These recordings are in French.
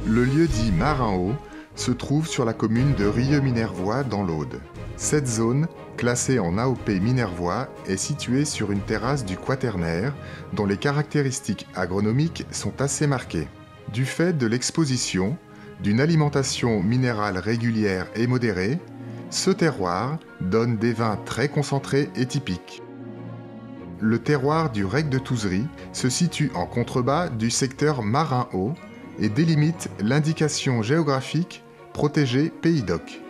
Le lieu-dit Marin-Haut se trouve sur la commune de Rieux-Minervois dans l'Aude. Cette zone, classée en AOP Minervois, est située sur une terrasse du Quaternaire dont les caractéristiques agronomiques sont assez marquées. Du fait de l'exposition, d'une alimentation minérale régulière et modérée, ce terroir donne des vins très concentrés et typiques. Le terroir du Rec de Touzerie se situe en contrebas du secteur Marin-Haut et délimite l'indication géographique protégée Pays d'Oc.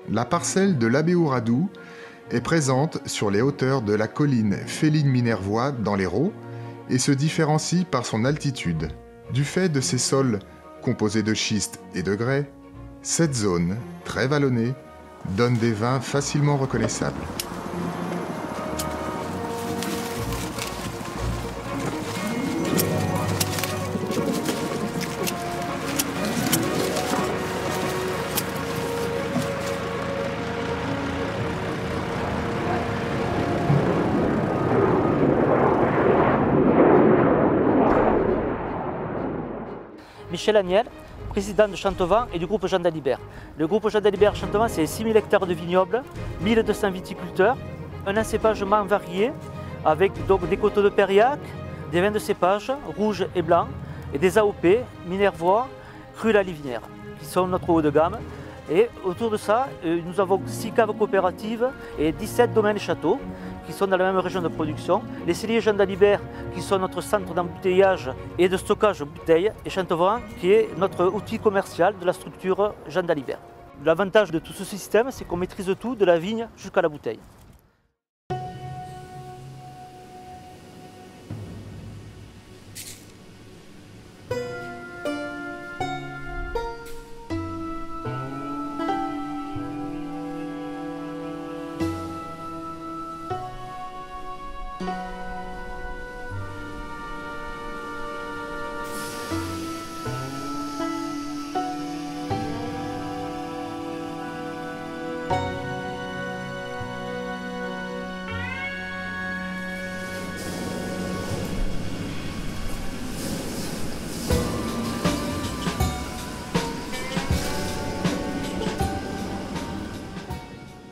La parcelle de l'Abéouradou est présente sur les hauteurs de la colline Féline-Minervois dans l'Hérault et se différencie par son altitude. Du fait de ses sols composés de schiste et de grès, cette zone, très vallonnée, donne des vins facilement reconnaissables. Michel Agnel, président de Chantevant et du groupe Jean Dalibert. Le groupe Jean Dalibert Chantevant, c'est 6000 hectares de vignobles, 1200 viticulteurs, un encépagement varié avec donc des coteaux de Périac, des vins de cépage, rouges et blancs, et des AOP, Minervois, Cru la Livinière, qui sont notre haut de gamme. Et autour de ça, nous avons 6 caves coopératives et 17 domaines châteaux qui sont dans la même région de production. Les celliers Jean Dalibert qui sont notre centre d'embouteillage et de stockage de bouteilles et Chantevant qui est notre outil commercial de la structure Jean Dalibert. L'avantage de tout ce système, c'est qu'on maîtrise tout de la vigne jusqu'à la bouteille.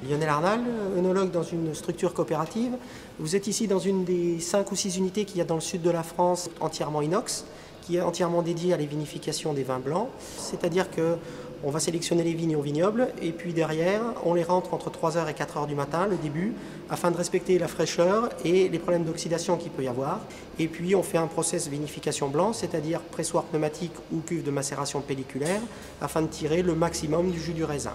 Lionel Arnal, œnologue dans une structure coopérative. Vous êtes ici dans une des 5 ou 6 unités qu'il y a dans le sud de la France, entièrement inox, qui est entièrement dédiée à la vinification des vins blancs. C'est-à-dire qu'on va sélectionner les vignes au vignoble et puis derrière, on les rentre entre 3h et 4h du matin, le début, afin de respecter la fraîcheur et les problèmes d'oxydation qu'il peut y avoir. Et puis on fait un process vinification blanc, c'est-à-dire pressoir pneumatique ou cuve de macération pelliculaire, afin de tirer le maximum du jus du raisin.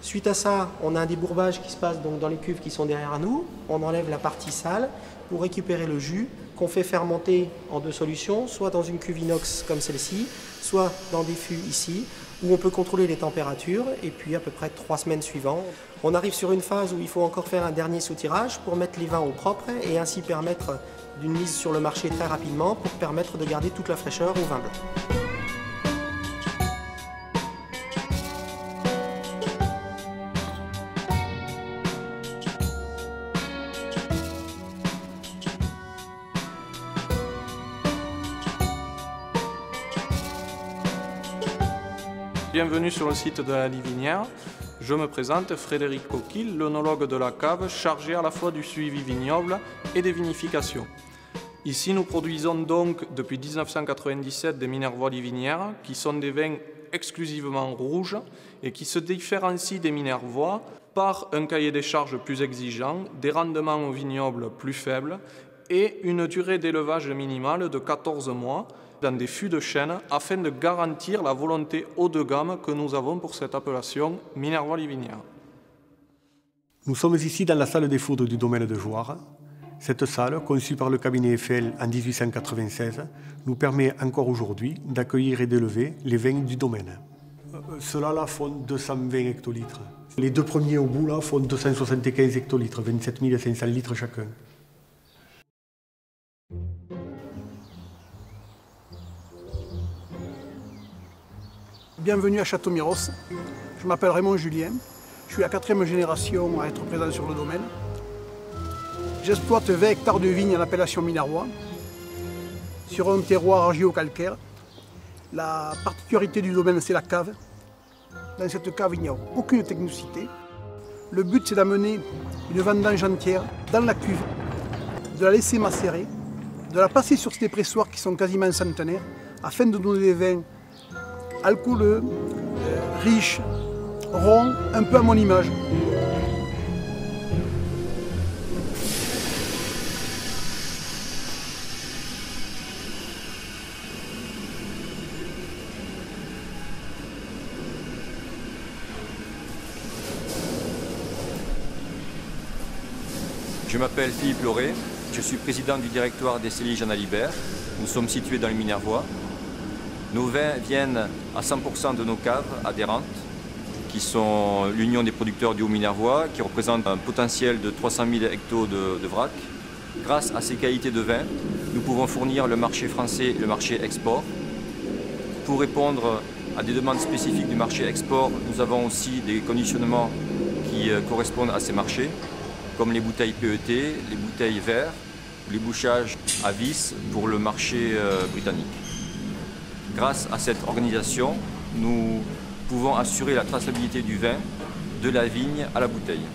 Suite à ça, on a un débourbage qui se passe donc dans les cuves qui sont derrière nous. On enlève la partie sale pour récupérer le jus qu'on fait fermenter en 2 solutions, soit dans une cuve inox comme celle-ci, soit dans des fûts ici, où on peut contrôler les températures. Et puis à peu près 3 semaines suivantes, on arrive sur une phase où il faut encore faire un dernier soutirage pour mettre les vins au propre et ainsi permettre d'une mise sur le marché très rapidement pour permettre de garder toute la fraîcheur au vin blanc. Bienvenue sur le site de la Livinière. Je me présente, Frédéric Coquille, l'œnologue de la cave, chargé à la fois du suivi vignoble et des vinifications. Ici, nous produisons donc depuis 1997 des Minervois Livinières, qui sont des vins exclusivement rouges et qui se différencient des Minervois par un cahier des charges plus exigeant, des rendements au vignoble plus faibles et une durée d'élevage minimale de 14 mois, dans des fûts de chêne afin de garantir la volonté haut de gamme que nous avons pour cette appellation Minervois Livinière. Nous sommes ici dans la salle des foudres du domaine de Jouarre. Cette salle, conçue par le cabinet Eiffel en 1896, nous permet encore aujourd'hui d'accueillir et d'élever les vins du domaine. Ceux-là font 220 hectolitres. Les 2 premiers au bout là, font 275 hectolitres, 27 500 litres chacun. Bienvenue à Château-Miros. Je m'appelle Raymond Julien. Je suis la 4e génération à être présent sur le domaine. J'exploite 20 hectares de vignes en appellation Minervois, sur un terroir argilo-calcaire. La particularité du domaine, c'est la cave. Dans cette cave, il n'y a aucune technicité. Le but, c'est d'amener une vendange entière dans la cuve, de la laisser macérer, de la passer sur ces pressoirs qui sont quasiment centenaires, afin de donner des vins alcooleux, riches, ronds, un peu à mon image. Je m'appelle Philippe Lauré, je suis président du directoire des celliers Jean Dalibert. Nous sommes situés dans le Minervois. Nos vins viennent à 100% de nos caves adhérentes, qui sont l'Union des producteurs du Haut-Minervois, qui représente un potentiel de 300 000 hectos de vrac. Grâce à ces qualités de vin, nous pouvons fournir le marché français et le marché export. Pour répondre à des demandes spécifiques du marché export, nous avons aussi des conditionnements qui correspondent à ces marchés, comme les bouteilles PET, les bouteilles verres, les bouchages à vis pour le marché britannique. Grâce à cette organisation, nous pouvons assurer la traçabilité du vin de la vigne à la bouteille.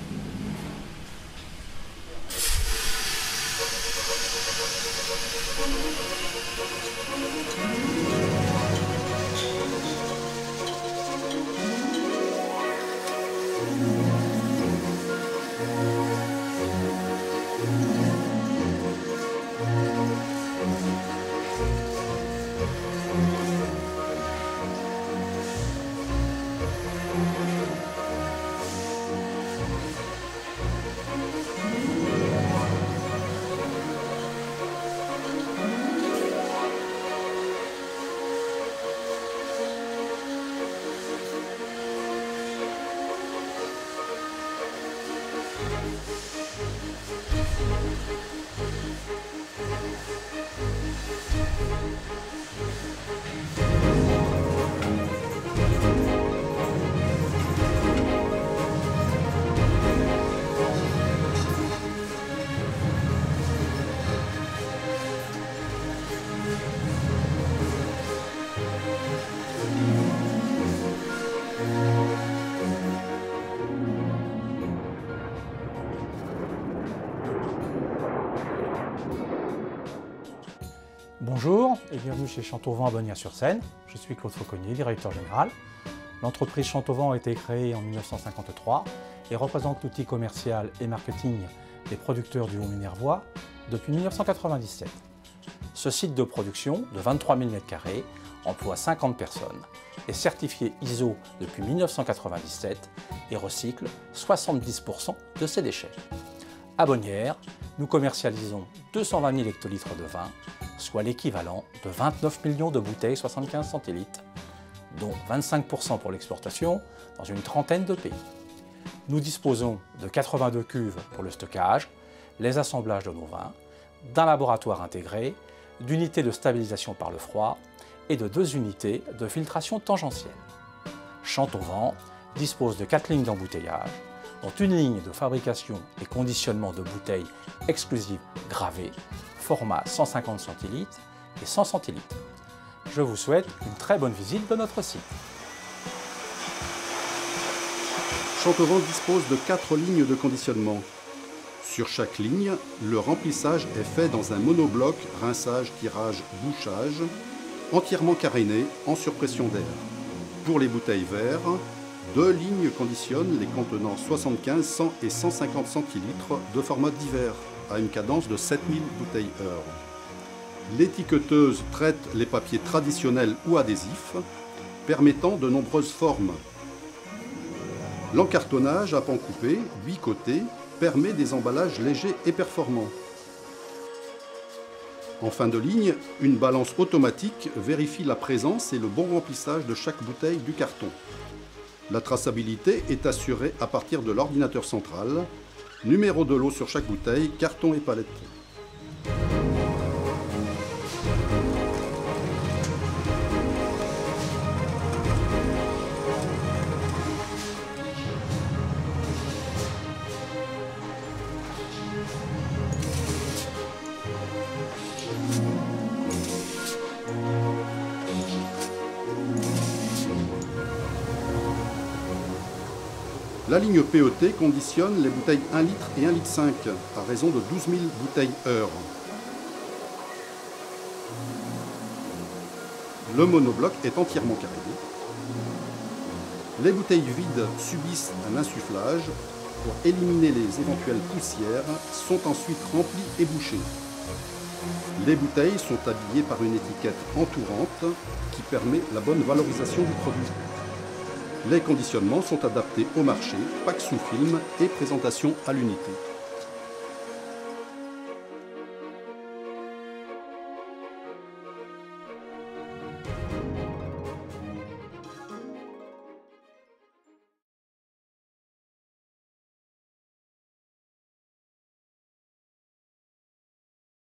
Bonjour et bienvenue chez Chantovent à Bonnières-sur-Seine. Je suis Claude Fauconnier, directeur général. L'entreprise Chantovent a été créée en 1953 et représente l'outil commercial et marketing des producteurs du Haut-Minervois depuis 1997. Ce site de production de 23 000 m² emploie 50 personnes, est certifié ISO depuis 1997 et recycle 70% de ses déchets. À Bonnières, nous commercialisons 220 000 hectolitres de vin, soit l'équivalent de 29 millions de bouteilles 75 centilitres, dont 25% pour l'exportation dans une trentaine de pays. Nous disposons de 82 cuves pour le stockage, les assemblages de nos vins, d'un laboratoire intégré, d'unités de stabilisation par le froid et de 2 unités de filtration tangentielle. Chantovent dispose de 4 lignes d'embouteillage, dont une ligne de fabrication et conditionnement de bouteilles exclusives gravées, format 150 centilitres et 100 centilitres. Je vous souhaite une très bonne visite de notre site. Chantovent dispose de 4 lignes de conditionnement. Sur chaque ligne, le remplissage est fait dans un monobloc rinçage, tirage, bouchage, entièrement caréné en surpression d'air. Pour les bouteilles verres, 2 lignes conditionnent les contenants 75, 100 et 150 centilitres de format divers, à une cadence de 7000 bouteilles heure. L'étiqueteuse traite les papiers traditionnels ou adhésifs, permettant de nombreuses formes. L'encartonnage à pan coupé, 8 côtés, permet des emballages légers et performants. En fin de ligne, une balance automatique vérifie la présence et le bon remplissage de chaque bouteille du carton. La traçabilité est assurée à partir de l'ordinateur central, numéro de lot sur chaque bouteille, carton et palette. La ligne PET conditionne les bouteilles 1 litre et 1,5 litre à raison de 12 000 bouteilles heure. Le monobloc est entièrement carré. Les bouteilles vides subissent un insufflage pour éliminer les éventuelles poussières, sont ensuite remplies et bouchées. Les bouteilles sont habillées par une étiquette entourante qui permet la bonne valorisation du produit. Les conditionnements sont adaptés au marché, pack sous film et présentation à l'unité.